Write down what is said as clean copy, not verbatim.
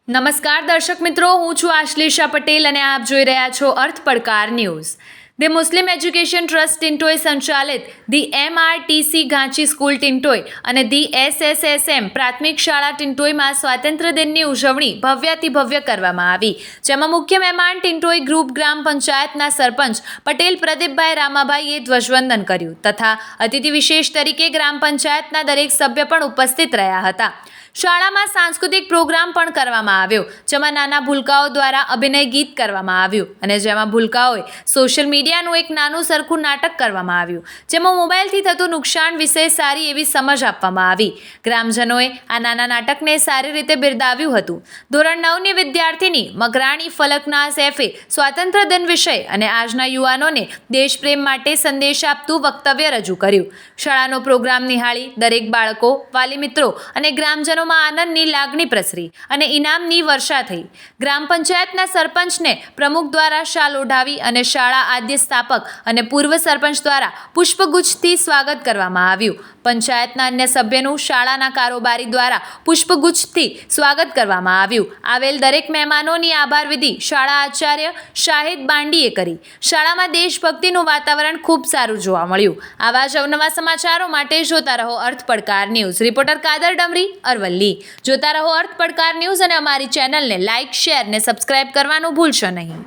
નમસ્કાર દર્શક મિત્રો, હું છું આશ્લેષા પટેલ અને આપ જોઈ રહ્યા છો અર્થ પડકાર news. The Muslim education trust Tintoi સંચાલિત ધી MRTC ગાંચી સ્કૂલ ટિન્ટોય અને ધી SSSM પ્રાથમિક શાળા ટિન્ટોયમાં સ્વાતંત્ર્ય દિનની ઉજવણી ભવ્યાતિ ભવ્ય કરવામાં આવી, જેમાં મુખ્ય મહેમાન ટિન્ટોય ગ્રુપ ગ્રામ પંચાયતના સરપંચ પટેલ પ્રદીપભાઈ રામાભાઈએ ધ્વજવંદન કર્યું તથા અતિથિ વિશેષ તરીકે ગ્રામ પંચાયતના દરેક સભ્ય પણ ઉપસ્થિત રહ્યા હતા. શાળામાં સાંસ્કૃતિક પ્રોગ્રામ પણ કરવામાં આવ્યો, જેમાં નાના ભૂલકાઓ દ્વારા અભિનય ગીત કરવામાં આવ્યું અને જેમાં ભૂલકાઓએ સોશિયલ મીડિયાનું એક નાનું સરખું નાટક કરવામાં આવ્યું, જેમાં મોબાઈલથી થતું નુકસાન વિશે સારી એવી સમજ આપવામાં આવી. ગ્રામજનોએ આ નાના નાટકને સારી રીતે બિરદાવ્યું હતું. ધોરણ 9ની વિદ્યાર્થીની મકરાણી ફલકના સૈફે સ્વાતંત્ર્ય દિન વિષય અને આજના યુવાનોને દેશપ્રેમ માટે સંદેશ આપતું વક્તવ્ય રજૂ કર્યું. શાળાનો પ્રોગ્રામ નિહાળી દરેક બાળકો, વાલી મિત્રો અને ગ્રામજનો આનંદની લાગણી પ્રસરી અને ઇનામની વર્ષા થઈ. ગ્રામ પંચાયતના સરપંચને પ્રમુખ દ્વારા શાલ ઓઢાવી અને શાળા આદ્ય સ્થાપક અને પૂર્વ સરપંચ દ્વારા પુષ્પગુચ્છથી સ્વાગત કરવામાં આવ્યું. પંચાયતના અન્ય સભ્યનું શાળાના કારોબારી દ્વારા પુષ્પગુચ્છથી સ્વાગત કરવામાં આવ્યું. આવેલ દરેક મહેમાનોની આભાર વિધિ શાળા આચાર્ય શાહિદ બાંડીએ કરી. શાળામાં દેશભક્તિનું વાતાવરણ ખૂબ સારું જોવા મળ્યું. આવા જ અવનવા સમાચારો માટે જોતા રહો અર્થ પડકાર ન્યૂઝ. રિપોર્ટર કાદર ડમરી, અરવલ્લી. જોતા રહો અર્થ પડકાર ન્યૂઝ અને અમારી ચેનલને લાઇક, શેર ને સબસ્ક્રાઇબ કરવાનું ભૂલશો નહીં.